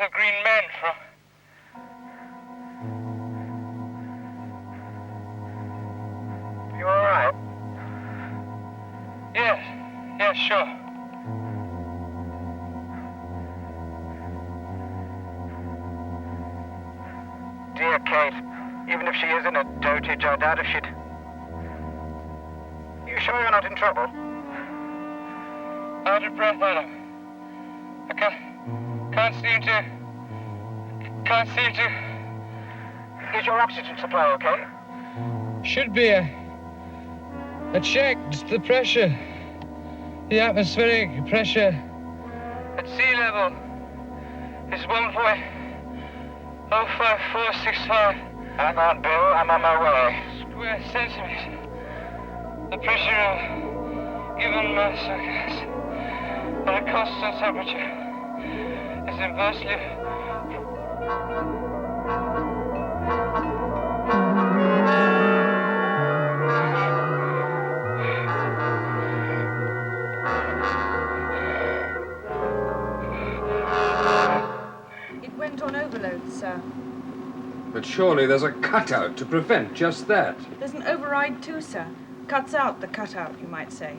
of green men from... You all right? Yes, sure. Dear Kate, even if she is in a dotage, I doubt if she'd... You sure you're not in trouble? Out of breath, Adam. I can't seem to... Is your oxygen supply okay? Should be. I checked the pressure. The atmospheric pressure at sea level is 1.05465. Hang on, Bill. I'm on my way. Square centimeter. The pressure of given mass gas at a constant temperature is inversely... It went on overload, sir. But surely there's a cutout to prevent just that. There's an override too, sir. Cuts out the cutout, you might say.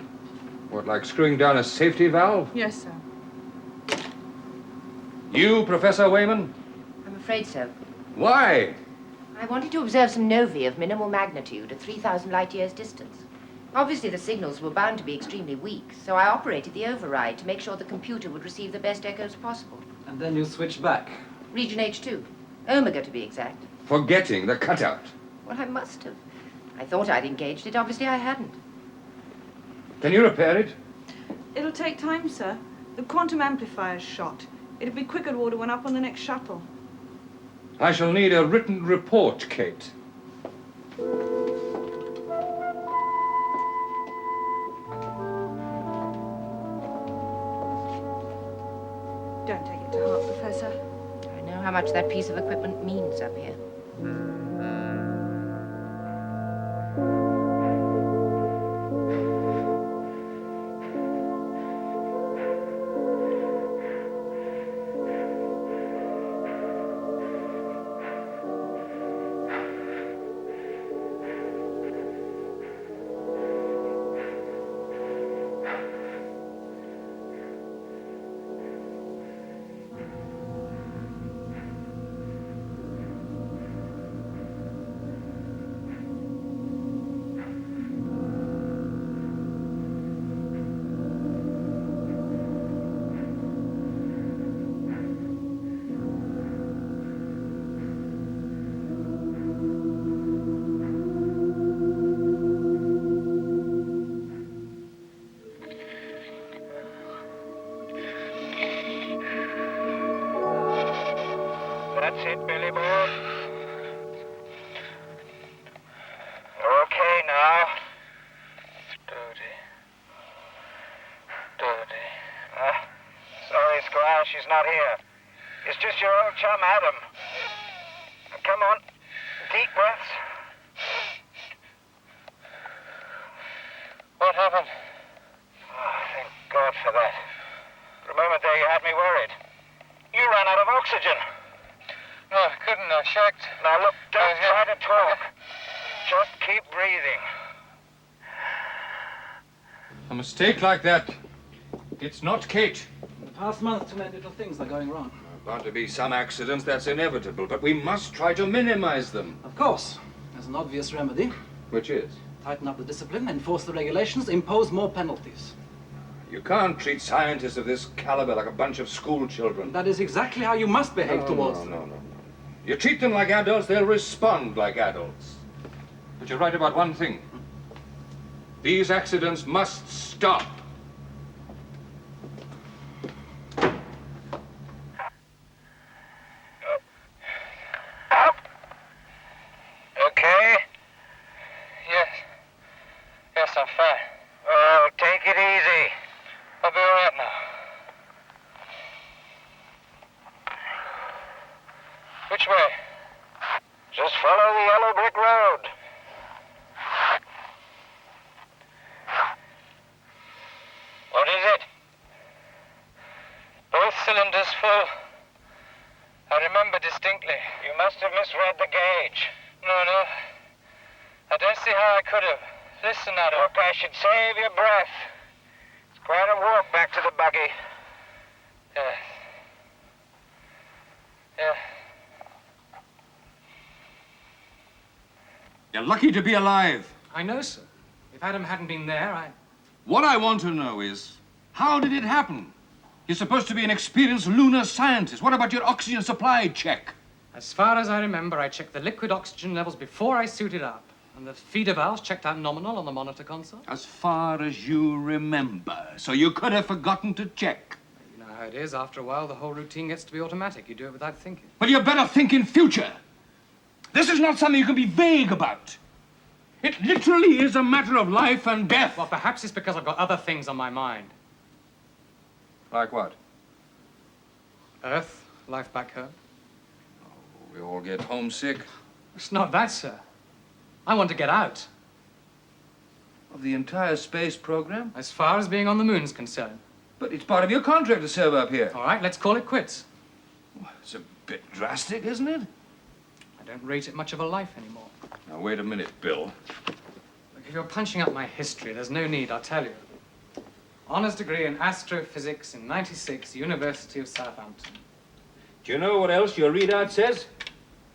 What, like screwing down a safety valve? Yes, sir. You, Professor Wayman? I'm afraid so. Why? I wanted to observe some novae of minimal magnitude at 3,000 light-years distance. Obviously, the signals were bound to be extremely weak, so I operated the override to make sure the computer would receive the best echoes possible. And then you switched back. Region H2. Omega, to be exact. Forgetting the cutout. Well, I must have. I thought I'd engaged it. Obviously, I hadn't. Can you repair it? It'll take time, sir. The quantum amplifier's shot. It'll be quicker to order one up on the next shuttle. I shall need a written report, Kate. Don't take it to heart, Professor. I know how much that piece of equipment means up here. That's it, Billy boy. You're okay now. Dirty. Sorry, Squire, she's not here. It's just your old chum, Adam. Come on, deep breaths. What happened? Oh, thank God for that. For a moment there, you had me worried. You ran out of oxygen. No, I couldn't. I checked. Now, look, don't try to talk. Just keep breathing. A mistake like that, it's not Kate. In the past month, too many little things are going wrong. Bound to be some accidents, that's inevitable, but we must try to minimize them. Of course. There's an obvious remedy. Which is? Tighten up the discipline, enforce the regulations, impose more penalties. You can't treat scientists of this caliber like a bunch of school children. That is exactly how you must behave towards them. No. You treat them like adults, they'll respond like adults. But you're right about one thing. These accidents must stop. Okay? Yes, I'm fine. Oh, take it easy. I'll be all right now. Which way? Just follow the yellow brick road. What is it? Both cylinders full. I remember distinctly. You must have misread the gauge. No. I don't see how I could have. Listen, Adam. Look, I should save your breath. It's quite a walk back to the buggy. Yeah. You're lucky to be alive. I know, sir. If Adam hadn't been there, What I want to know is, how did it happen? You're supposed to be an experienced lunar scientist. What about your oxygen supply check? As far as I remember, I checked the liquid oxygen levels before I suited up. And the feeder valves checked out nominal on the monitor console. As far as you remember. So you could have forgotten to check. You know how it is. After a while, the whole routine gets to be automatic. You do it without thinking. Well, you better think in future. This is not something you can be vague about. It literally is a matter of life and death. Well, perhaps it's because I've got other things on my mind. Like what? Earth, life back home. We all get homesick. It's not that, sir. I want to get out. Of the entire space program? As far as being on the moon's concerned. But it's part of your contract to serve up here. All right, let's call it quits. It's a bit drastic, isn't it? I don't rate it much of a life anymore. Now, wait a minute, Bill. Look, if you're punching up my history, there's no need, I'll tell you. Honours degree in astrophysics in '96, University of Southampton. Do you know what else your readout says?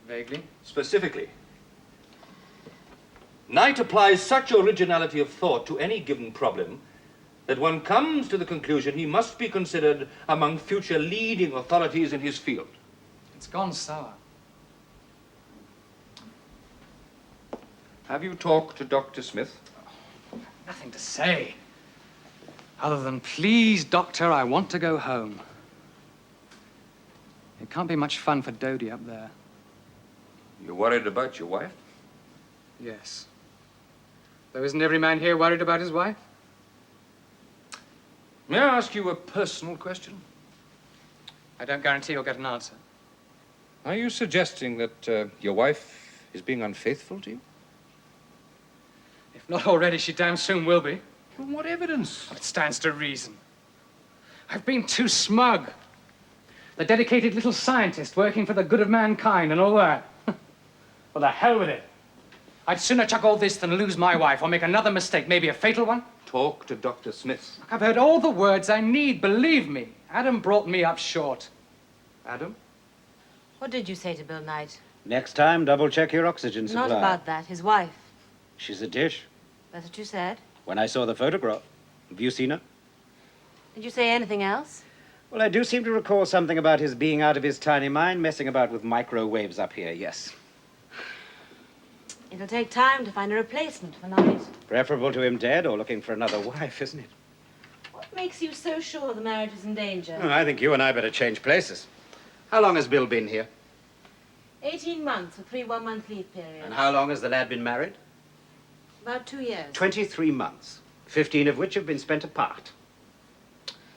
Vaguely. Specifically. Knight applies such originality of thought to any given problem that one comes to the conclusion he must be considered among future leading authorities in his field. It's gone sour. Have you talked to Dr. Smith? Nothing to say. Other than, please, doctor, I want to go home. It can't be much fun for Dodie up there. You worried about your wife? Yes. Though isn't every man here worried about his wife? May I ask you a personal question? I don't guarantee you'll get an answer. Are you suggesting that your wife is being unfaithful to you? If not already, she damn soon will be. From what evidence? It stands to reason. I've been too smug. The dedicated little scientist working for the good of mankind and all that. Well, the hell with it. I'd sooner chuck all this than lose my wife or make another mistake, maybe a fatal one. Talk to Dr. Smith. I've heard all the words I need, believe me. Adam brought me up short. Adam? What did you say to Bill Knight? Next time, double-check your oxygen supply. Not about that. His wife. She's a dish. That's what you said. When I saw the photograph. Have you seen her? Did you say anything else? Well, I do seem to recall something about his being out of his tiny mind, messing about with microwaves up here, yes. It'll take time to find a replacement for Knight. Preferable to him dead or looking for another wife, isn't it? What makes you so sure the marriage is in danger? Oh, I think you and I better change places. How long has Bill been here? 18 months with 3 one-month leave periods. And how long has the lad been married? About 2 years. 23 months, 15 of which have been spent apart.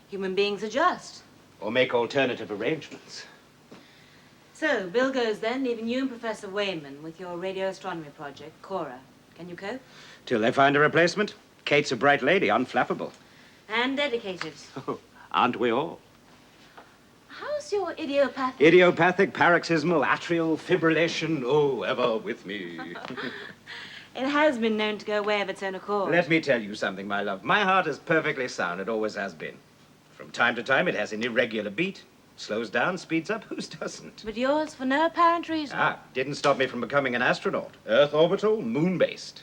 Human beings adjust. Or make alternative arrangements. So, Bill goes then, leaving you and Professor Wayman with your radio astronomy project, Cora. Can you cope? Till they find a replacement. Kate's a bright lady, unflappable. And dedicated. Oh, aren't we all? How's your idiopathic... Idiopathic, paroxysmal, atrial fibrillation. Oh, ever with me. It has been known to go away of its own accord. Let me tell you something, my love. My heart is perfectly sound. It always has been. From time to time, it has an irregular beat. Slows down, speeds up. Whose doesn't? But yours for no apparent reason. Didn't stop me from becoming an astronaut. Earth orbital, moon-based.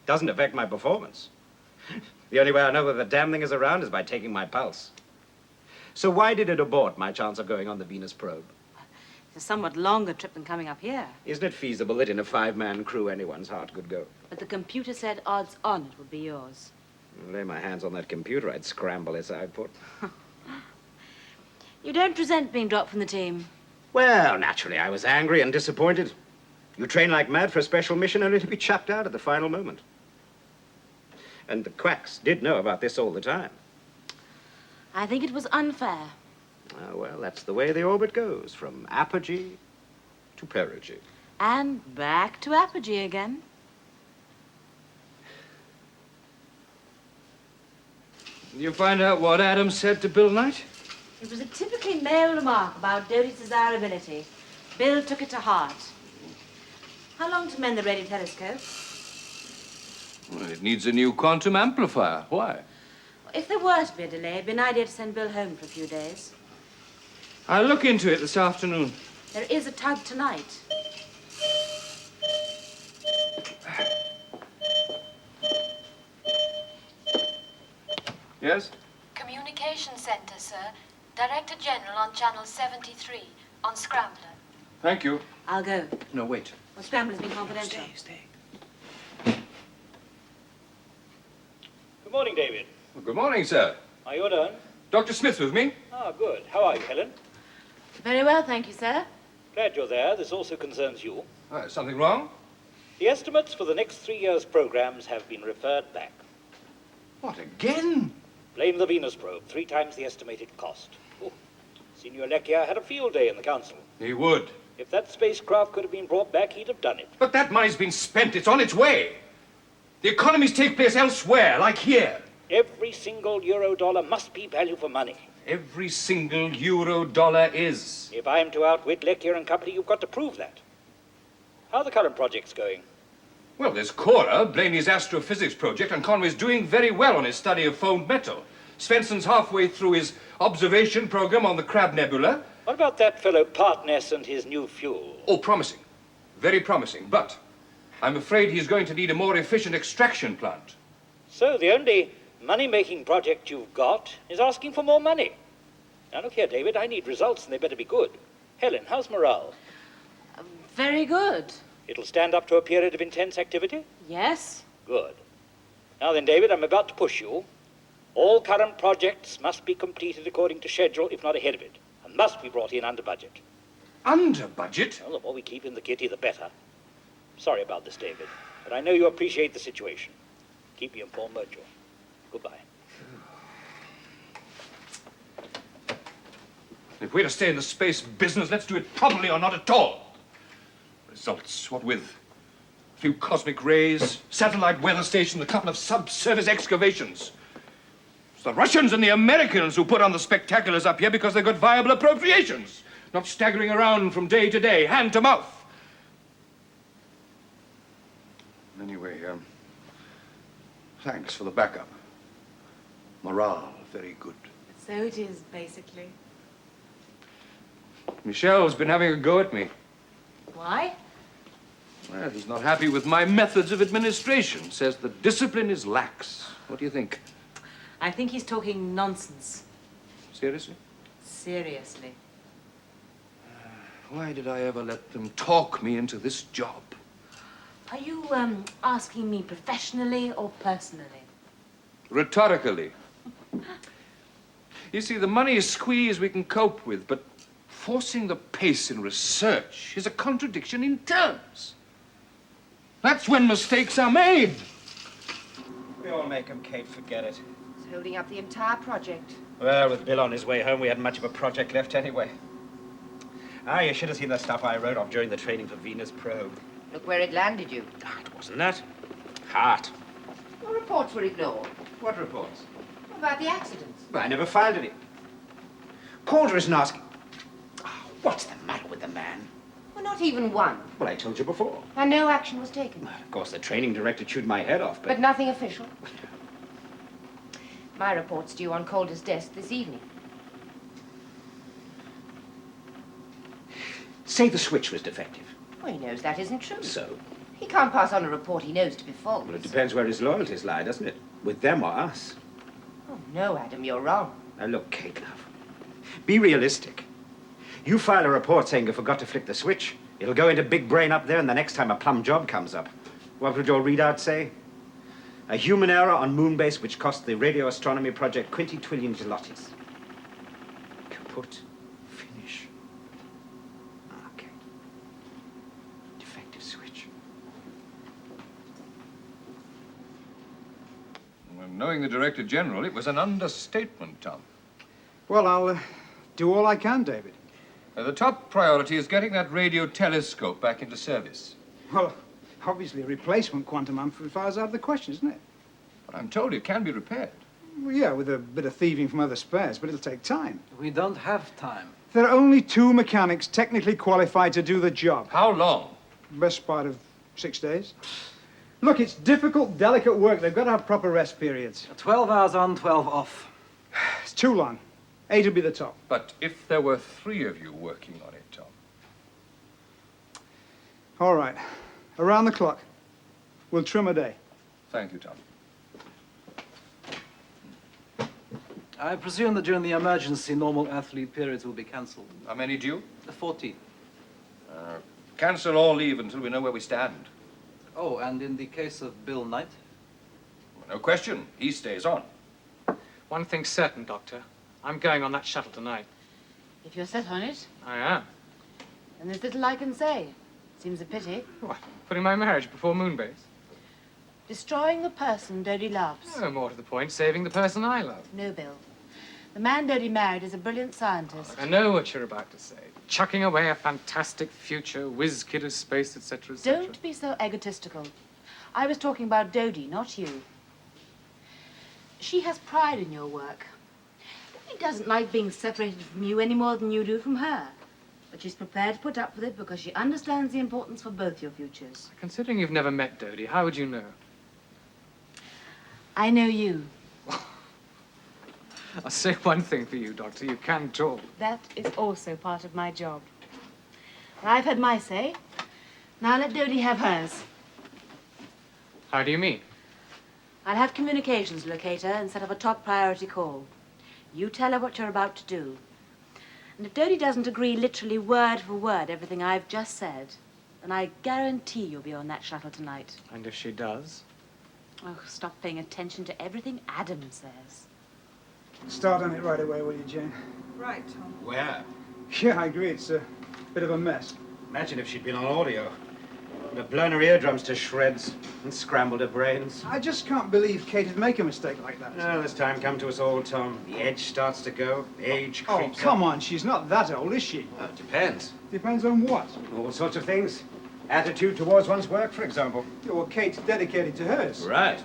Doesn't affect my performance. The only way I know whether the damn thing is around is by taking my pulse. So why did it abort my chance of going on the Venus probe? It's a somewhat longer trip than coming up here. Isn't it feasible that in a 5-man crew anyone's heart could go? But the computer said odds on it would be yours. Lay my hands on that computer, I'd scramble its output. You don't resent being dropped from the team. Well, naturally, I was angry and disappointed. You train like mad for a special mission only to be chucked out at the final moment. And the quacks did know about this all the time. I think it was unfair. Well, that's the way the orbit goes, from apogee to perigee. And back to apogee again. Did you find out what Adam said to Bill Knight? It was a typically male remark about Dodie's desirability. Bill took it to heart. How long to mend the radio telescope? Well, it needs a new quantum amplifier. Why? If there were to be a delay, it'd be an idea to send Bill home for a few days. I'll look into it this afternoon. There is a tug tonight. Yes? Communication Center, sir. Director General on Channel 73, on Scrambler. Thank you. I'll go. No, wait. Well, Scrambler's been confidential. Stay. Good morning, David. Well, good morning, sir. Are you done? Dr. Smith with me? Ah, good. How are you, Helen? Very well, thank you, sir. Glad you're there. This also concerns you. Something wrong? The estimates for the next 3 years' programs have been referred back. What, again? Blame the Venus probe, 3 times the estimated cost. Oh, Senior Leckier had a field day in the council. He would. If that spacecraft could have been brought back, he'd have done it. But that money's been spent. It's on its way. The economies take place elsewhere, like here. Every single euro dollar must be value for money. Every single euro dollar is. If I'm to outwit Leckier and company, you've got to prove that. How are the current projects going? Well, there's Cora, Blaney's astrophysics project, and Conway's doing very well on his study of foamed metal. Svensson's halfway through his observation program on the Crab Nebula. What about that fellow Partness and his new fuel? Oh, promising. Very promising. But I'm afraid he's going to need a more efficient extraction plant. So the only money-making project you've got is asking for more money. Now look here, David, I need results and they better be good. Helen, how's morale? Very good. It'll stand up to a period of intense activity? Yes? Good. Now then, David, I'm about to push you. All current projects must be completed according to schedule, if not ahead of it, and must be brought in under budget. Under budget? Well, the more we keep in the kitty, the better. Sorry about this, David, but I know you appreciate the situation. Keep me informed, won't you? Goodbye. If we're to stay in the space business, let's do it properly or not at all. Results, what with? A few cosmic rays, satellite weather station, a couple of subsurface excavations. It's the Russians and the Americans who put on the spectaculars up here because they've got viable appropriations, not staggering around from day to day, hand to mouth. Anyway, thanks for the backup. Morale, very good. So it is, basically. Michelle's been having a go at me. Why? Well, he's not happy with my methods of administration. Says the discipline is lax. What do you think? I think he's talking nonsense. Seriously? Seriously. Why did I ever let them talk me into this job? Are you, asking me professionally or personally? Rhetorically. You see, the money is squeezed we can cope with, but forcing the pace in research is a contradiction in terms. That's when mistakes are made. We all make them, Kate. Forget it. It's holding up the entire project. Well, with Bill on his way home, we hadn't much of a project left anyway. Ah, you should have seen the stuff I wrote off during the training for Venus probe. Look where it landed you. Ah, it wasn't that. Heart. Your reports were ignored. What reports? About the accidents. Well, I never filed any. Calder isn't asking. Oh, what's the matter with the man? Well, not even one. Well, I told you before. And no action was taken. Well, of course, the training director chewed my head off, But nothing official. My report's due on Calder's desk this evening. Say the switch was defective. Well, he knows that isn't true. So? He can't pass on a report he knows to be false. Well, it depends where his loyalties lie, doesn't it? With them or us. Oh, no, Adam, you're wrong. Now, look, Kate, love. Be realistic. You file a report saying you forgot to flick the switch. It'll go into big brain up there, and the next time a plum job comes up, what would your readout say? A human error on Moonbase which cost the radio astronomy project 20 trillion zlotys. Kaput. Finish. Okay. Defective switch. Well, knowing the Director General, it was an understatement, Tom. Well, I'll do all I can, David. The top priority is getting that radio telescope back into service. Well, obviously a replacement quantum amplifier is out of the question, isn't it? But I'm told it can be repaired. Well, yeah, with a bit of thieving from other spares, but it'll take time. We don't have time. There are only 2 mechanics technically qualified to do the job. How long? Best part of 6 days. Look, it's difficult, delicate work. They've got to have proper rest periods. 12 hours on, 12 off. It's too long. 8 would be the top. But if there were 3 of you working on it, Tom. All right. Around the clock. We'll trim a day. Thank you, Tom. I presume that during the emergency, normal athlete periods will be cancelled. How many due? The 14th. Cancel or leave until we know where we stand. Oh, and in the case of Bill Knight? No question. He stays on. One thing's certain, Doctor. I'm going on that shuttle tonight. If you're set on it, I am. then there's little I can say. Seems a pity. What? Putting my marriage before Moonbase? Destroying the person Dodie loves. No, more to the point, saving the person I love. No, Bill. The man Dodie married is a brilliant scientist. I know what you're about to say. Chucking away a fantastic future, whiz kid of space, etc., etc. Don't be so egotistical. I was talking about Dodie, not you. She has pride in your work. Dodie doesn't like being separated from you any more than you do from her. But she's prepared to put up with it because she understands the importance for both your futures. Considering you've never met Dodie, how would you know? I know you. I'll say one thing for you, Doctor. You can talk. That is also part of my job. I've had my say. Now let Dodie have hers. How do you mean? I'll have communications locate her and set up a top priority call. You tell her what you're about to do. And if Dodie doesn't agree literally word for word everything I've just said, then I guarantee you'll be on that shuttle tonight. And if she does? Oh, stop paying attention to everything Adam says. Start on it right away, will you, Jane? Right, Tom. Where? Yeah, I agree. It's a bit of a mess. Imagine if she'd been on audio. Would have blown her eardrums to shreds and scrambled her brains. I just can't believe Kate would make a mistake like that. No, this time come to us all, Tom. The edge starts to go. Age Oh, creeps come up. on. She's not that old, is she? Well, it depends. Depends on what. All sorts of things. Attitude towards one's work, for example. Yeah, well, Kate's dedicated to hers. Right.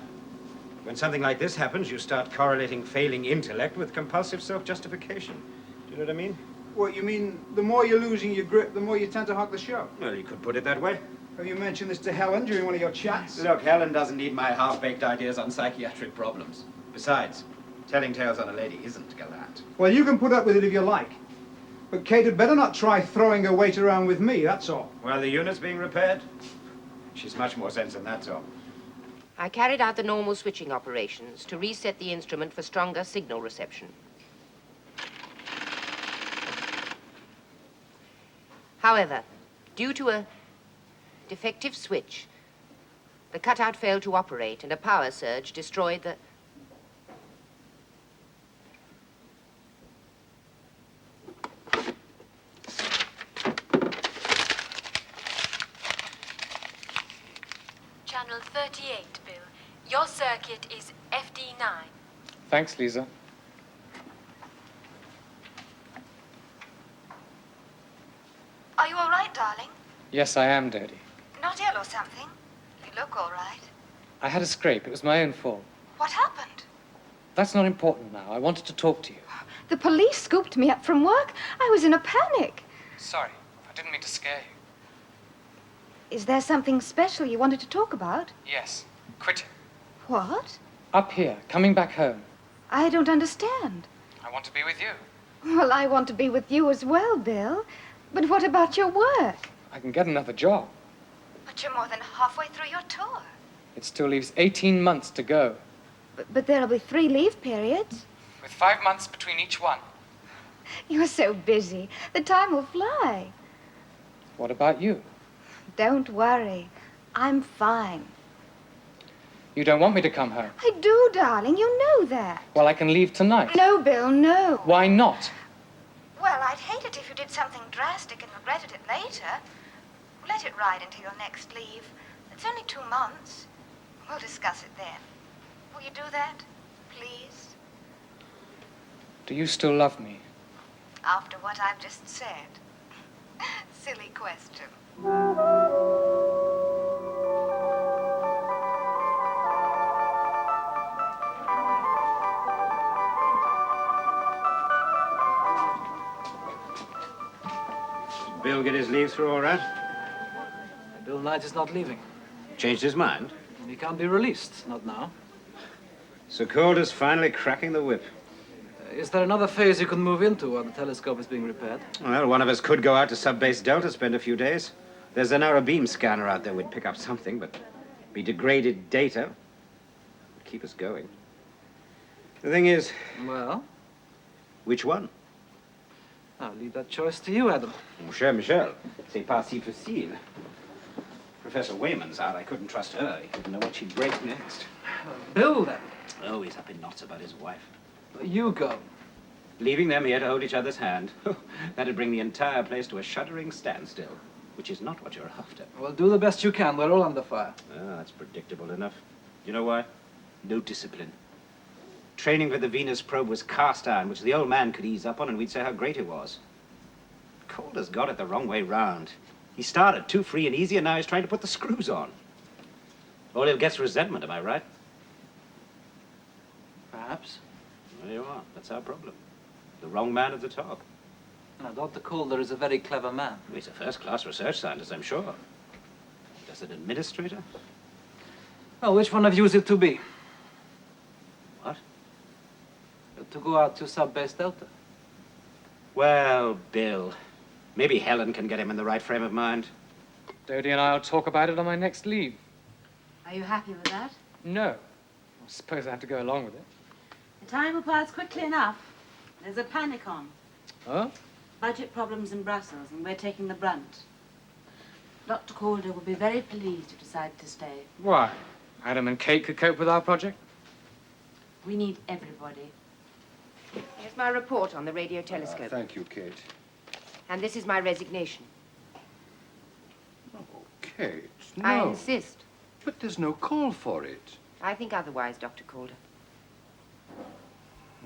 When something like this happens, you start correlating failing intellect with compulsive self-justification. Do you know what I mean? What, you mean the more you're losing your grip, the more you tend to hog the show? Well, you could put it that way. Have you mentioned this to Helen during one of your chats? Look, Helen doesn't need my half-baked ideas on psychiatric problems. Besides, telling tales on a lady isn't gallant. Well, you can put up with it if you like. But Kate had better not try throwing her weight around with me, that's all. While the unit's being repaired? She's much more sense than that, Tom. I carried out the normal switching operations to reset the instrument for stronger signal reception. However, due to a defective switch, the cutout failed to operate and a power surge destroyed the... Channel 38, Bill. Your circuit is FD9. Thanks, Lisa. Are you all right, darling? Yes, I am, Dodie. Not ill or something? You look all right. I had a scrape. It was my own fault. What happened? That's not important now. I wanted to talk to you. The police scooped me up from work. I was in a panic. Sorry. I didn't mean to scare you. Is there something special you wanted to talk about? Yes. Quitting. What? Up here, coming back home. I don't understand. I want to be with you. Well, I want to be with you as well, Bill. But what about your work? I can get another job. But you're more than halfway through your tour. It still leaves 18 months to go, But there'll be 3 leave periods. with 5 months between each one. You're so busy. The time will fly. What about you? Don't worry. I'm fine. You don't want me to come home? I do, darling. You know that. Well, I can leave tonight. No, Bill, no. Why not? Well, I'd hate it if you did something drastic and regretted it later. Let it ride until your next leave. It's only 2 months. We'll discuss it then. Will you do that, please? Do you still love me? After what I've just said. Silly question. Bill get his leave through all right? Bill Knight is not leaving. Changed his mind? He can't be released, not now. So Calder's finally cracking the whip. Is there another phase you can move into while the telescope is being repaired? Well, one of us could go out to Subbase Delta, spend a few days. There's a narrow beam scanner out there. We'd pick up something, but be degraded data. Would keep us going. The thing is... Well? Which one? I'll leave that choice to you, Adam. Mon cher Michel, c'est pas si facile. Professor Wayman's out. I couldn't trust her. You didn't know what she'd break next. Bill, then. Oh, he's up in knots about his wife. You go. Leaving them here to hold each other's hand. That'd bring the entire place to a shuddering standstill, which is not what you're after. Well, do the best you can. We're all under fire. Ah, that's predictable enough. You know why? No discipline. Training for the Venus probe was cast iron, which the old man could ease up on, and we'd say how great it was. Calder's got it the wrong way round. He started too free and easy, and now he's trying to put the screws on. All he'll get's resentment, am I right? Perhaps. There you are. That's our problem. The wrong man at the top. Now, Dr. Calder is a very clever man. He's a first-class research scientist, I'm sure. Just an administrator? Well, which one of you is it to be? What? To go out to Subbase Delta. Well, Bill, maybe Helen can get him in the right frame of mind. Dodie and I'll talk about it on my next leave. Are you happy with that? No. I suppose I have to go along with it. The time will pass quickly enough. There's a panic on. Oh? Budget problems in Brussels, and we're taking the brunt. Dr. Calder will be very pleased you decide to stay. Why? Adam and Kate could cope with our project? We need everybody. Here's my report on the radio telescope. Thank you, Kate. And this is my resignation. Oh, Kate, no. I insist. But there's no call for it. I think otherwise, Dr. Calder.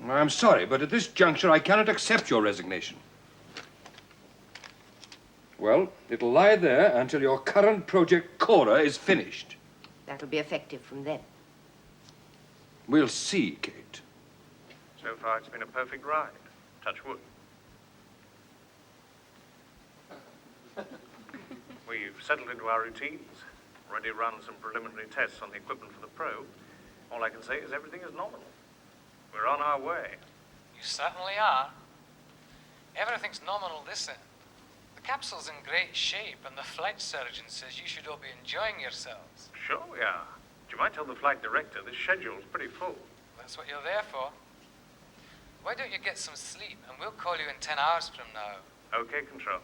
I'm sorry, but at this juncture, I cannot accept your resignation. Well, it'll lie there until your current project, Cora, is finished. That'll be effective from then. We'll see, Kate. So far, it's been a perfect ride. Touch wood. We've settled into our routines. Already run some preliminary tests on the equipment for the probe. All I can say is everything is nominal. We're on our way. You certainly are. Everything's nominal this end. The capsule's in great shape, and the flight surgeon says you should all be enjoying yourselves. Sure we are. But you might tell the flight director this schedule's pretty full. That's what you're there for. Why don't you get some sleep, and we'll call you in 10 hours from now. Okay, Control.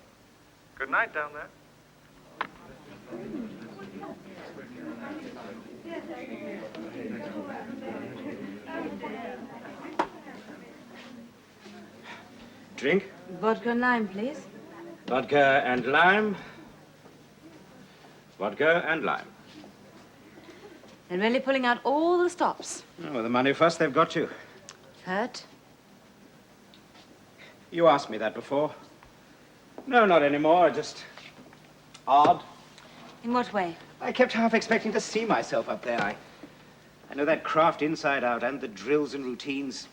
Good night down there. Drink? Vodka and lime, please. Vodka and lime. Vodka and lime. They're really pulling out all the stops. Oh, with the money fuss, they've got you. Hurt? You asked me that before. No, not anymore. Just odd. In what way? I kept half expecting to see myself up there. I know that craft inside out and the drills and routines.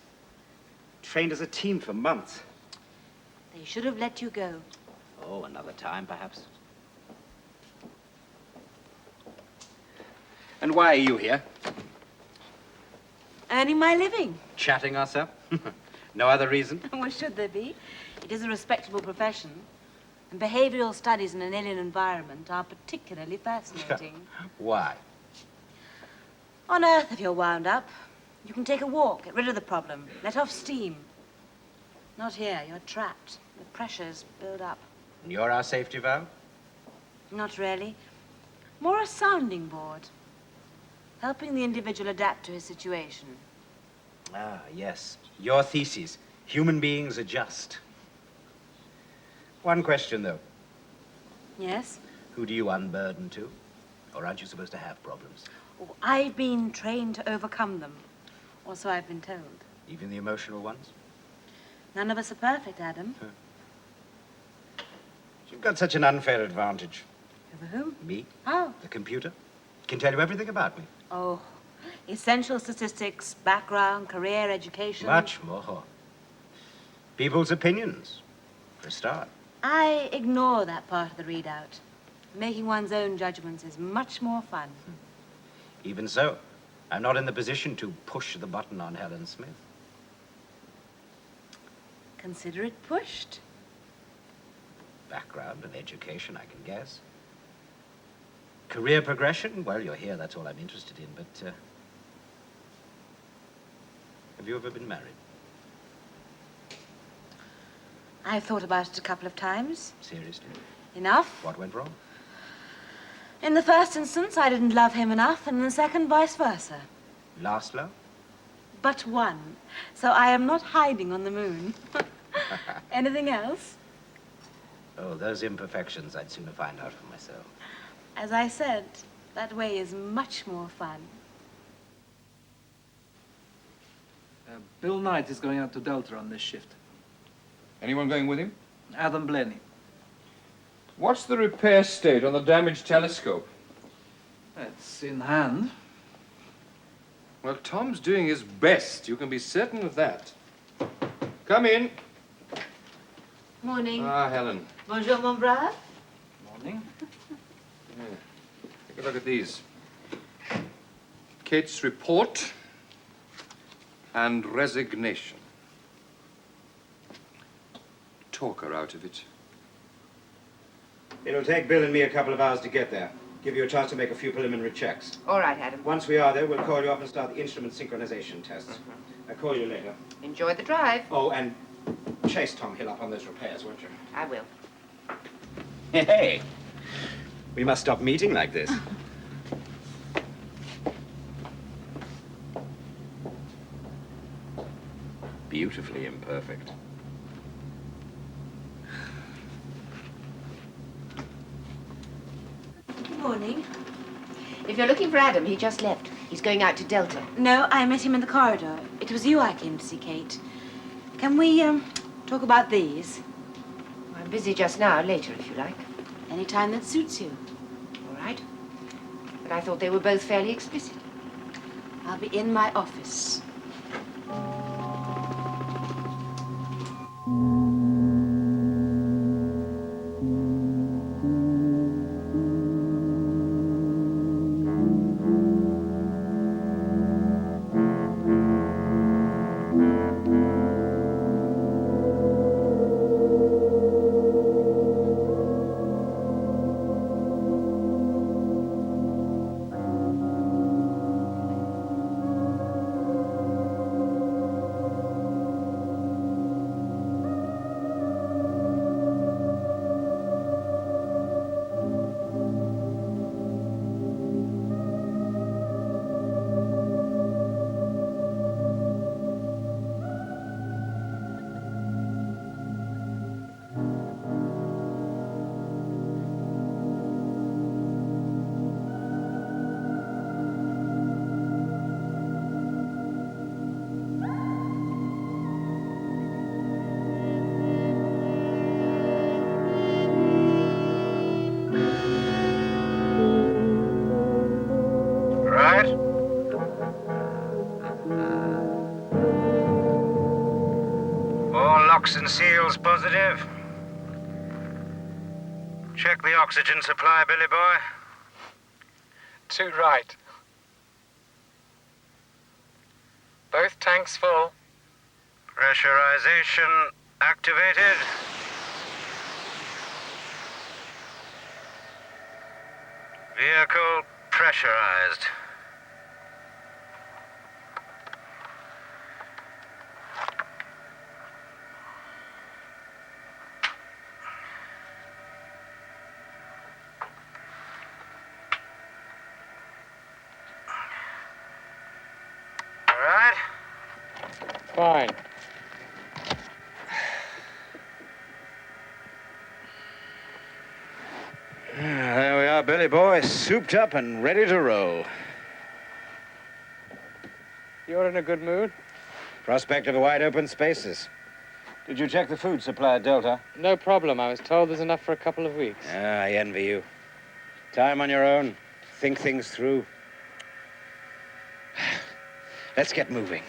Trained as a team for months. They should have let you go. Oh, another time, perhaps. And why are you here? Earning my living. Chatting us up? No other reason? What should there be? It is a respectable profession. And behavioral studies in an alien environment are particularly fascinating. Why? On Earth, if you're wound up, you can take a walk, get rid of the problem, let off steam. Not here, you're trapped. The pressures build up. And you're our safety valve? Not really. More a sounding board. Helping the individual adapt to his situation. Ah, yes. Your thesis. Human beings adjust. One question, though. Yes? Who do you unburden to? Or aren't you supposed to have problems? Oh, I've been trained to overcome them. Or so I've been told. Even the emotional ones? None of us are perfect, Adam. You've got such an unfair advantage. Over whom? Me? How? The computer. Can tell you everything about me. Oh, essential statistics, background, career, education. Much more. People's opinions, for a start. I ignore that part of the readout. Making one's own judgments is much more fun. Even so, I'm not in the position to push the button on Helen Smith. Consider it pushed. Background and education, I can guess. Career progression? Well, you're here, that's all I'm interested in, but have you ever been married? I've thought about it a couple of times. Seriously? Enough. What went wrong? In the first instance, I didn't love him enough, and in the second, vice versa. Last love? But one. So I am not hiding on the moon. Anything else? Oh, those imperfections I'd sooner find out for myself. As I said, that way is much more fun. Bill Knight is going out to Delta on this shift. Anyone going with him? Adam Blenny. What's the repair state on the damaged telescope? It's in hand. Well, Tom's doing his best. You can be certain of that. Come in. Morning. Ah, Helen. Bonjour, mon brave. Morning. Yeah. Take a look at these. Kate's report and resignation. Talk her out of it. It'll take Bill and me a couple of hours to get there. Give you a chance to make a few preliminary checks. All right, Adam. Once we are there, we'll call you up and start the instrument synchronization tests. I'll call you later. Enjoy the drive. Oh, and chase Tom Hill up on those repairs, won't you? I will. Hey! We must stop meeting like this. Beautifully imperfect. Good morning. If you're looking for Adam, he just left. He's going out to Delta. No, I met him in the corridor. It was you I came to see, Kate. Can we, talk about these? I'm busy just now. Later, if you like. Any time that suits you. All right. But I thought they were both fairly explicit. I'll be in my office. Locks and seals positive. Check the oxygen supply, Billy boy. 2 right. Both tanks full. Pressurization activated. Vehicle pressurized. Fine. There we are, Billy boy, souped up and ready to roll. You're in a good mood? Prospect of wide open spaces. Did you check the food supply at Delta? No problem. I was told there's enough for a couple of weeks. Ah, I envy you. Time on your own. Think things through. Let's get moving.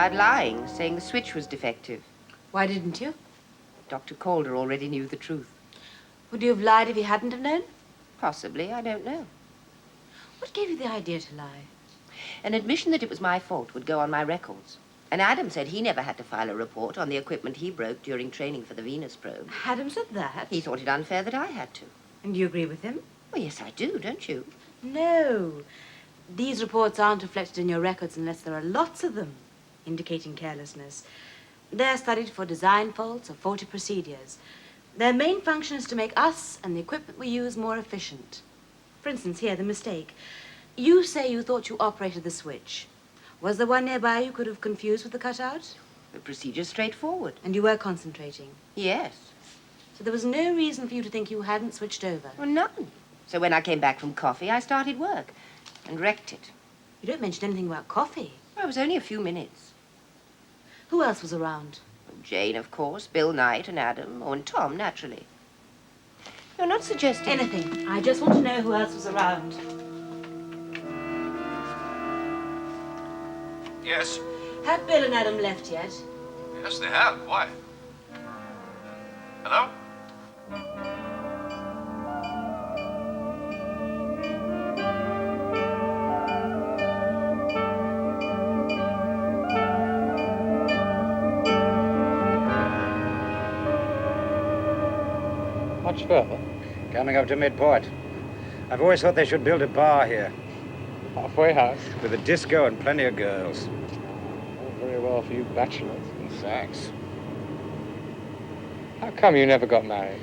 tried lying, saying the switch was defective. Why didn't you? Dr. Calder already knew the truth. Would you have lied if he hadn't have known? Possibly, I don't know. What gave you the idea to lie? An admission that it was my fault would go on my records. And Adam said he never had to file a report on the equipment he broke during training for the Venus probe. Adam said that? He thought it unfair that I had to. And you agree with him? Well, yes, I do, don't you? No. These reports aren't reflected in your records unless there are lots of them, indicating carelessness. They're studied for design faults or faulty procedures. Their main function is to make us and the equipment we use more efficient. For instance, here, the mistake. You say you thought you operated the switch. Was there one nearby you could have confused with the cutout? The procedure's straightforward. And you were concentrating? Yes. So there was no reason for you to think you hadn't switched over? Well, none. So when I came back from coffee, I started work and wrecked it. You don't mention anything about coffee. Well, it was only a few minutes. Who else was around? Jane, of course, Bill Knight and Adam, oh, and Tom, naturally. You're not suggesting... Anything. I just want to know who else was around. Yes? Have Bill and Adam left yet? Yes, they have. Why? Hello? Much further? Coming up to midpoint. I've always thought they should build a bar here. Halfway house? With a disco and plenty of girls. Oh, very well for you bachelors. Thanks. How come you never got married?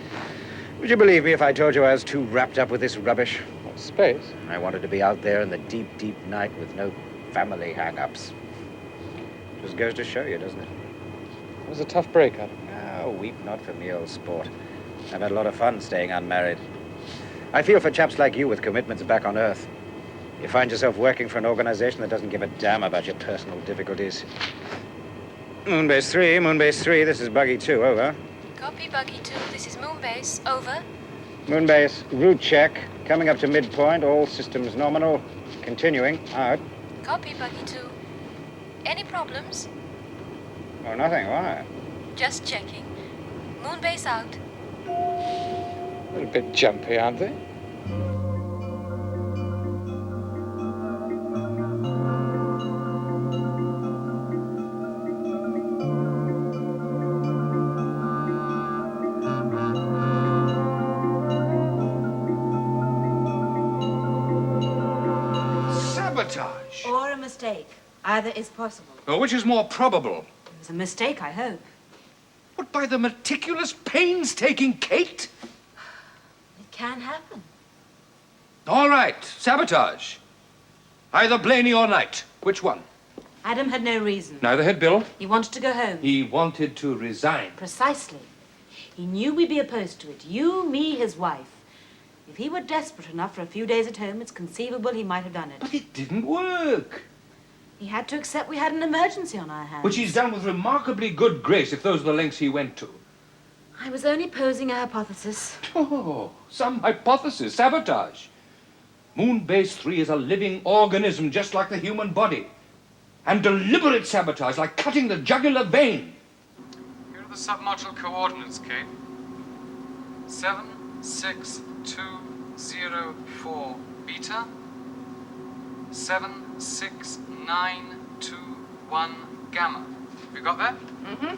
Would you believe me if I told you I was too wrapped up with this rubbish? What, space? I wanted to be out there in the deep, deep night with no family hang-ups. Just goes to show you, doesn't it? It was a tough break, Adam. Oh, weep not for me, old sport. I've had a lot of fun staying unmarried. I feel for chaps like you with commitments back on Earth. You find yourself working for an organization that doesn't give a damn about your personal difficulties. Moonbase 3, this is Buggy 2, over. Copy, Buggy 2. This is Moonbase. Over. Moonbase, route check. Coming up to midpoint, all systems nominal. Continuing, out. Copy, Buggy 2. Any problems? Oh, nothing, why? Just checking. Moonbase out. A little bit jumpy, aren't they? Sabotage. Or a mistake. Either is possible. Well, which is more probable? It was a mistake, I hope. What, by the meticulous, painstaking Kate? It can happen. All right, sabotage. Either Blaney or Knight. Which one? Adam had no reason. Neither had Bill. He wanted to go home. He wanted to resign. Precisely. He knew we'd be opposed to it. You, me, his wife. If he were desperate enough for a few days at home, it's conceivable he might have done it. But it didn't work. He had to accept we had an emergency on our hands. Which he's done with remarkably good grace, if those are the lengths he went to. I was only posing a hypothesis. Oh, some hypothesis. Sabotage. Moonbase 3 is a living organism, just like the human body. And deliberate sabotage, like cutting the jugular vein. Here are the submodule coordinates, Kate. 76204 beta. 76921 gamma. Have you got that? Mm-hmm.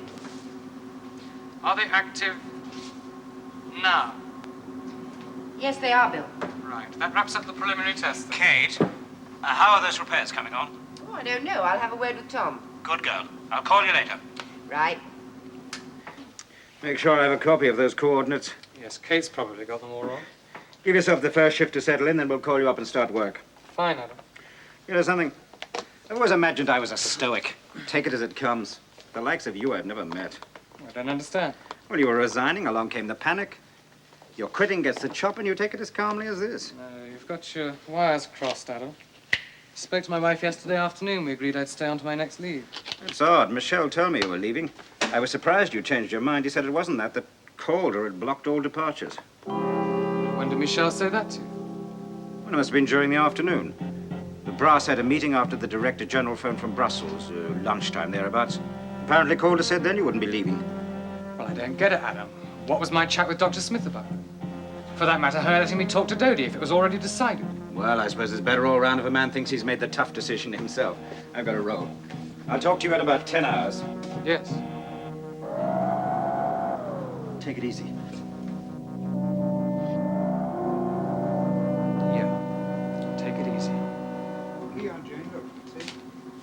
Are they active now? Yes, they are, Bill. Right. That wraps up the preliminary tests. Then. Kate, how are those repairs coming on? Oh, I don't know. I'll have a word with Tom. Good girl. I'll call you later. Right. Make sure I have a copy of those coordinates. Yes, Kate's probably got them all wrong. Give yourself the first shift to settle in, then we'll call you up and start work. Fine, Adam. You know something? I've always imagined I was a stoic. Take it as it comes. The likes of you I've never met. I don't understand. Well, you were resigning, along came the panic. Your quitting gets the chop, and you take it as calmly as this. No, you've got your wires crossed, Adam. Spoke to my wife yesterday afternoon. We agreed I'd stay on to my next leave. It's odd. Michelle told me you were leaving. I was surprised you changed your mind. He said it wasn't that Calder had blocked all departures. When did Michelle say that to you? Well, it must have been during the afternoon. The brass had a meeting after the Director General phoned from Brussels, lunchtime thereabouts. Apparently Calder said then you wouldn't be leaving. Well, I don't get it, Adam. What was my chat with Dr. Smith about? For that matter, her letting me talk to Dodie if it was already decided. Well, I suppose it's better all round if a man thinks he's made the tough decision himself. I've got to roll. I'll talk to you in about 10 hours. Yes. Take it easy. Yeah. Take it easy. Here you are, Jane. Look, see?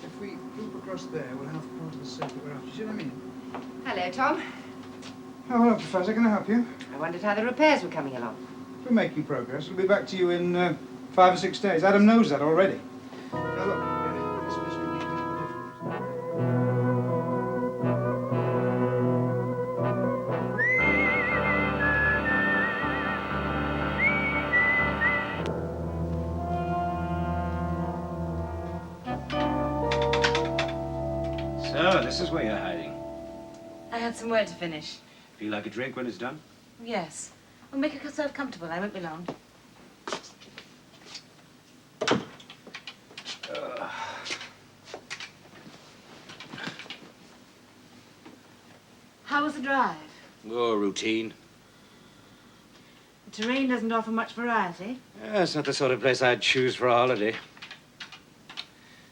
If we loop across there, we'll have part of the circuit we're after. You see what I mean? Hello, Tom. Oh, hello, Professor. Can I help you? I wondered how the repairs were coming along. We're making progress. We'll be back to you in 5 or 6 days. Adam knows that already. Now, look, especially when you do the difference. So, this is where you're hiding. I had some work to finish. Feel like a drink when it's done? Yes. Well, make yourself comfortable. I won't be long. How was the drive? Oh, routine. The terrain doesn't offer much variety. Yeah, it's not the sort of place I'd choose for a holiday.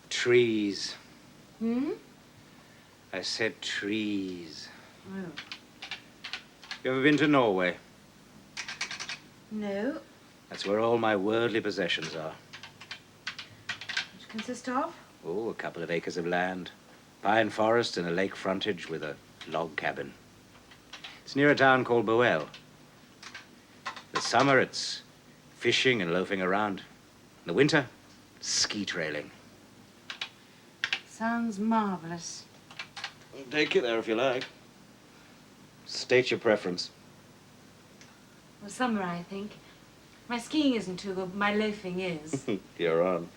Trees. Hmm? I said trees. Oh. You ever been to Norway? No. That's where all my worldly possessions are. Which consist of? Oh, a couple of acres of land. Pine forest and a lake frontage with a log cabin. It's near a town called Boel. The summer, it's fishing and loafing around. In the winter, ski trailing. Sounds marvelous. Take it there if you like. State your preference. Well, summer, I think. My skiing isn't too good, but my loafing is. You're on.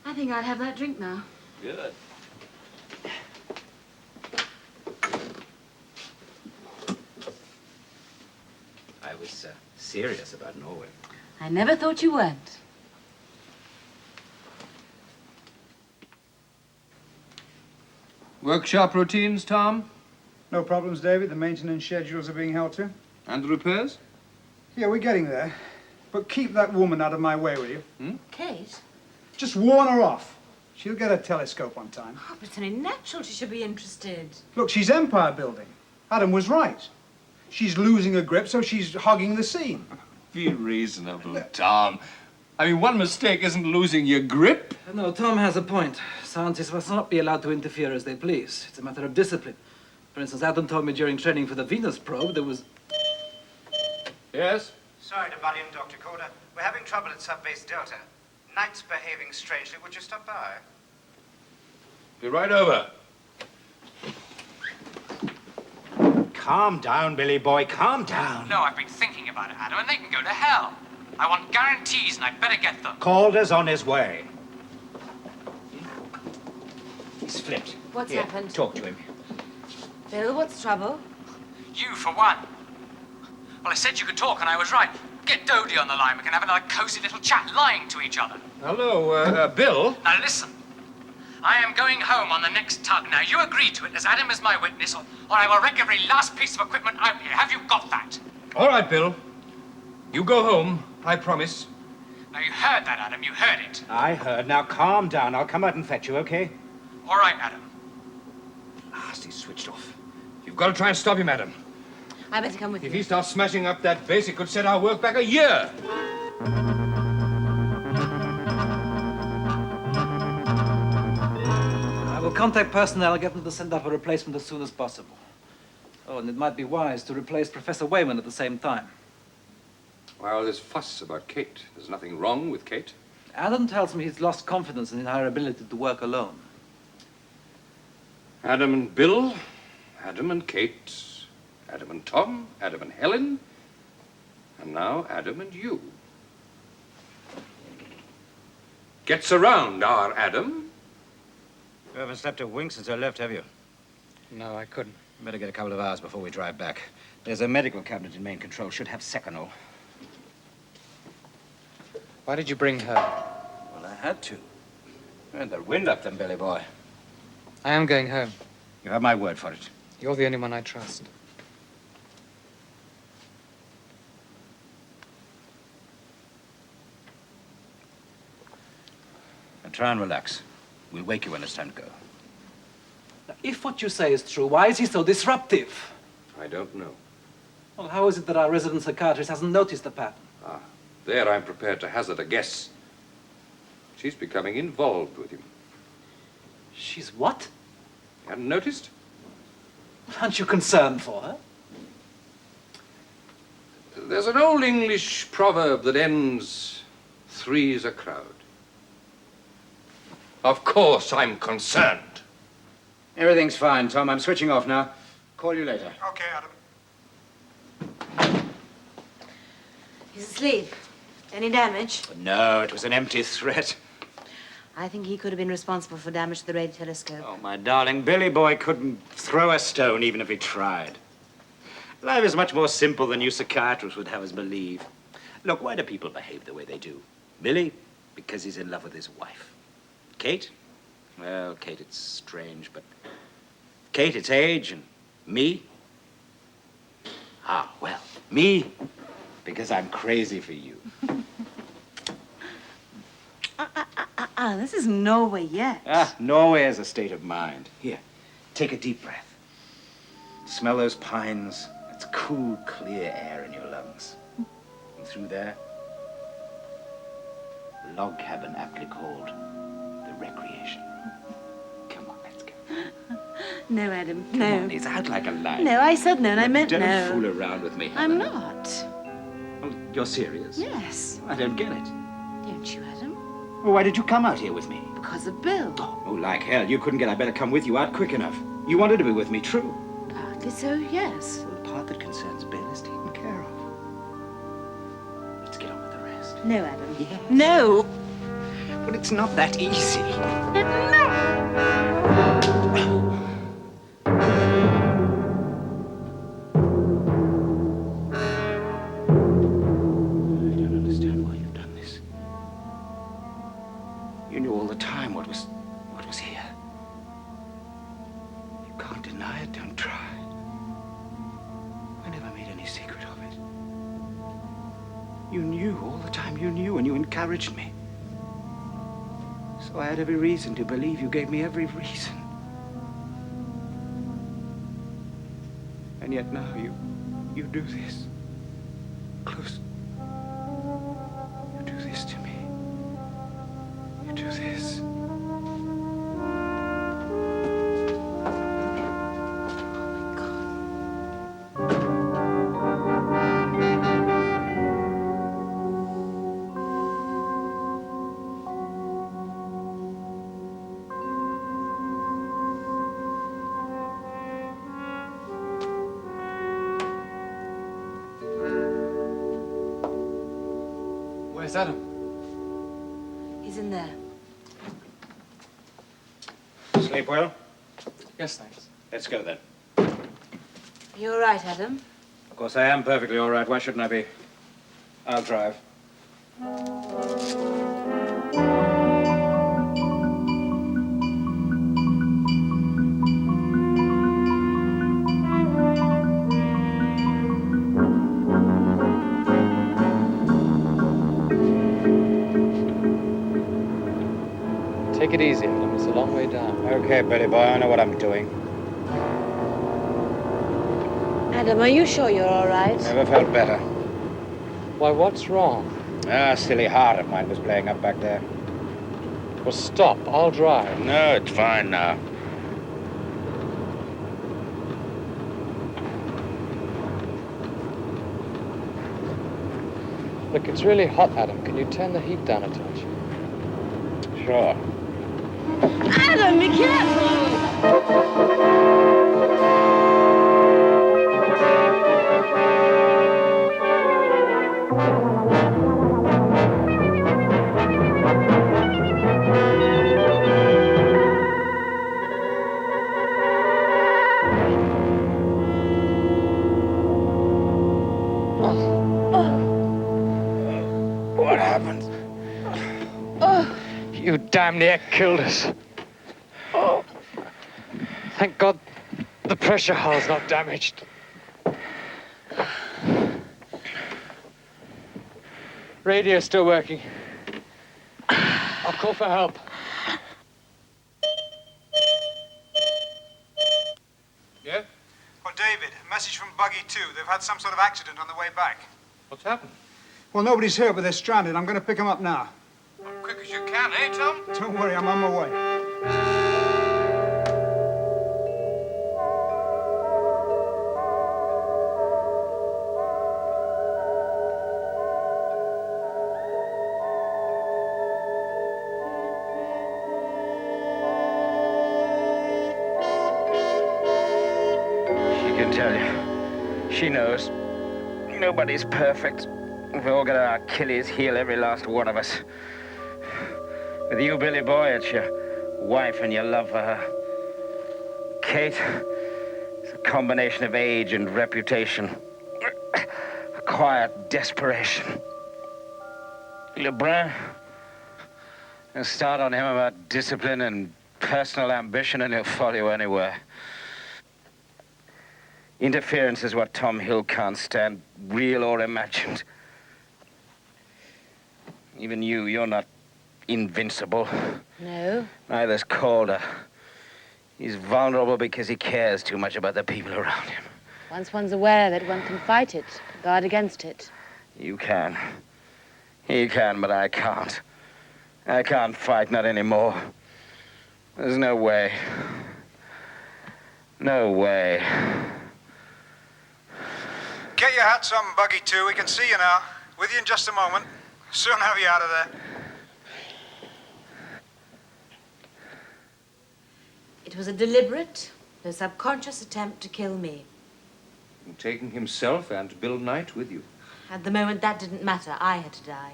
I think I'll have that drink now. Good. I was serious about Norway. I never thought you weren't. Workshop routines, Tom? No problems, David. The maintenance schedules are being held to. And the repairs? Yeah, we're getting there. But keep that woman out of my way, will you? Kate? Just warn her off. She'll get a telescope on time. Oh, but it's only natural she should be interested. Look, she's empire building. Adam was right. She's losing her grip, so she's hogging the scene. Be reasonable, Tom. I mean, one mistake isn't losing your grip. No, Tom has a point. Scientists must not be allowed to interfere as they please. It's a matter of discipline. For instance, Adam told me during training for the Venus probe there was... Yes? Sorry to butt in, Dr. Calder. We're having trouble at Subbase Delta. Knight's behaving strangely. Would you stop by? Be right over. Calm down, Billy boy. Calm down. No, I've been thinking about it, Adam, and they can go to hell. I want guarantees, and I'd better get them. Calder's on his way. He's flipped. What's Here, happened? Talk to him. Bill, what's trouble? You, for one. Well, I said you could talk, and I was right. Get Dodie on the line. We can have another cozy little chat, lying to each other. Hello, Bill? Now, listen. I am going home on the next tug. Now, you agree to it, as Adam is my witness, or I will wreck every last piece of equipment out here. Have you got that? All right, Bill. You go home, I promise. Now, you heard that, Adam. You heard it. I heard. Now, calm down. I'll come out and fetch you, okay? All right, Adam. Last, he's switched off. You've got to try and stop him, Adam. I better come with If you. he starts smashing up that base, it could set our work back a year. I will contact personnel and get them to send up a replacement as soon as possible. Oh, and it might be wise to replace Professor Wayman at the same time. Well, there's fuss about Kate. There's nothing wrong with Kate. Adam tells me he's lost confidence in her ability to work alone. Adam and Bill, Adam and Kate, Adam and Tom, Adam and Helen, and now Adam and you. Gets around, our Adam. You haven't slept a wink since I left, have you? No, I couldn't. Better get a couple of hours before we drive back. There's a medical cabinet in main control. Should have Seconal. Why did you bring her? Well, I had to. And the wind up them, Billy boy. I am going home. You have my word for it. You're the only one I trust. Now try and relax. We'll wake you when it's time to go. Now, if what you say is true, why is he so disruptive? I don't know. Well, how is it that our resident psychiatrist hasn't noticed the pattern? There I'm prepared to hazard a guess. She's becoming involved with him. She's what? You hadn't noticed? Aren't you concerned for her? There's an old English proverb that ends, "Three's a crowd." Of course I'm concerned. Everything's fine, Tom. I'm switching off now. Call you later. Okay, Adam. He's asleep. Any damage? No, it was an empty threat. I think he could have been responsible for damage to the radio telescope. Oh, my darling, Billy boy couldn't throw a stone even if he tried. Life is much more simple than you psychiatrists would have us believe. Look, why do people behave the way they do? Billy, because he's in love with his wife. Kate? Well, Kate, it's strange, but Kate, it's age, and me? Well, me, because I'm crazy for you. This is Norway yet. Norway is a state of mind. Here, take a deep breath. Smell those pines. It's cool, clear air in your lungs. And through there, a log cabin aptly called the Recreation. Come on, let's go. No, Adam, Come no. on, it's out like a light. No, I said no, and I meant Don't no. fool around with me, I'm Helen. not. Oh, you're serious? Yes. I don't get it. Don't you, Adam? Well, why did you come out here with me? Because of Bill. Oh, like hell. You couldn't get I better come with you out quick enough. You wanted to be with me, true. Partly so, yes. Well, the part that concerns Bill is taken care of. Let's get on with the rest. No, Adam. Yes. No. But it's not that easy. You knew all the time what was here. You can't deny it, don't try. I never made any secret of it. You knew all the time, you knew, and you encouraged me. So I had every reason to believe you gave me every reason. And yet now you do this. Close. You do this to me. You do this. Where's Adam? He's in there. Sleep well? Yes, thanks. Let's go then. You all right, Adam? Of course I am perfectly all right. Why shouldn't I be? I'll drive. Take it easy, Adam. It's a long way down. Okay, Billy boy, I know what I'm doing. Adam, are you sure you're all right? Never felt better. Why, what's wrong? Silly heart of mine was playing up back there. Well, stop. I'll drive. No, it's fine now. Look, it's really hot, Adam. Can you turn the heat down a touch? Sure. Adam, be careful! damn near killed us. Oh. Thank God the pressure hull's not damaged. Radio's still working. I'll call for help. Yeah? Oh, David, a message from Buggy 2. They've had some sort of accident on the way back. What's happened? Well, nobody's hurt, but they're stranded. I'm going to pick them up now. Quick as you can, eh, Tom? Don't worry, I'm on my way. She can tell you. She knows. Nobody's perfect. We've all got our Achilles heel, every last one of us. With you, Billy boy, it's your wife and your love for her. Kate, it's a combination of age and reputation. A quiet desperation. Lebrun, you start on him about discipline and personal ambition and he'll follow you anywhere. Interference is what Tom Hill can't stand, real or imagined. Even you're not invincible. No. Neither's Calder. He's vulnerable because he cares too much about the people around him. Once one's aware that one can fight it, guard against it. You can. He can, but I can't. I can't fight, not anymore. There's no way. No way. Get your hats on, Buggy 2. We can see you now. With you in just a moment. Soon have you out of there. It was a deliberate, though subconscious attempt to kill me. Taking himself and Bill Knight with you. At the moment, that didn't matter. I had to die.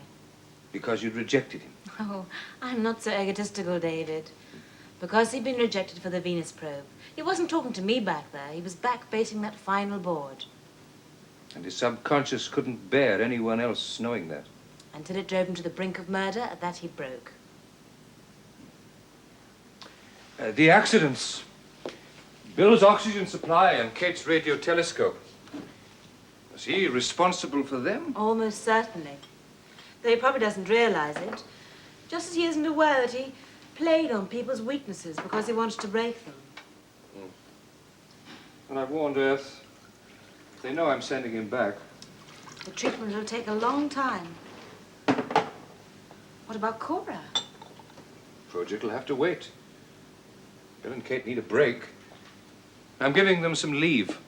Because you'd rejected him. Oh, I'm not so egotistical, David. Because he'd been rejected for the Venus probe. He wasn't talking to me back there. He was back facing that final board. And his subconscious couldn't bear anyone else knowing that. Until it drove him to the brink of murder, at that he broke. The accidents. Bill's oxygen supply and Kate's radio telescope. Was he responsible for them? Almost certainly. Though he probably doesn't realize it. Just as he isn't aware that he played on people's weaknesses because he wanted to break them. And I've warned Earth. They know I'm sending him back. The treatment will take a long time. What about Cora? Project will have to wait. Bill and Kate need a break. I'm giving them some leave.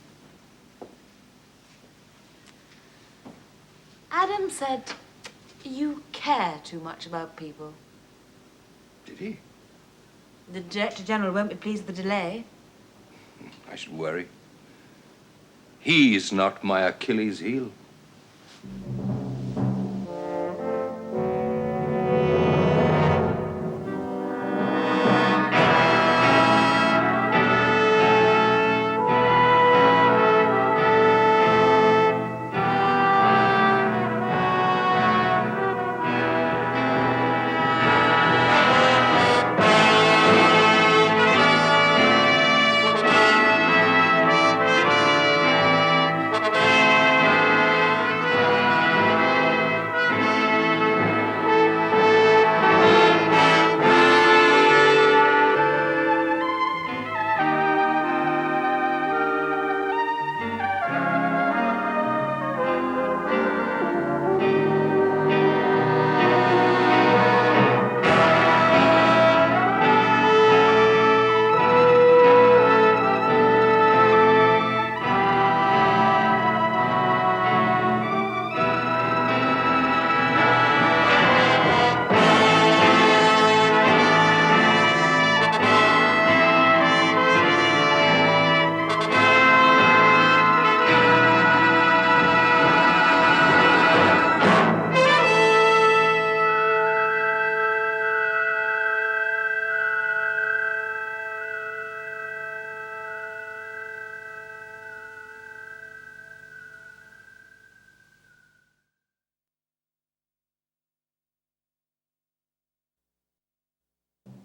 Adam said you care too much about people. Did he? The Director General won't be pleased with the delay. I should worry. He's not my Achilles heel.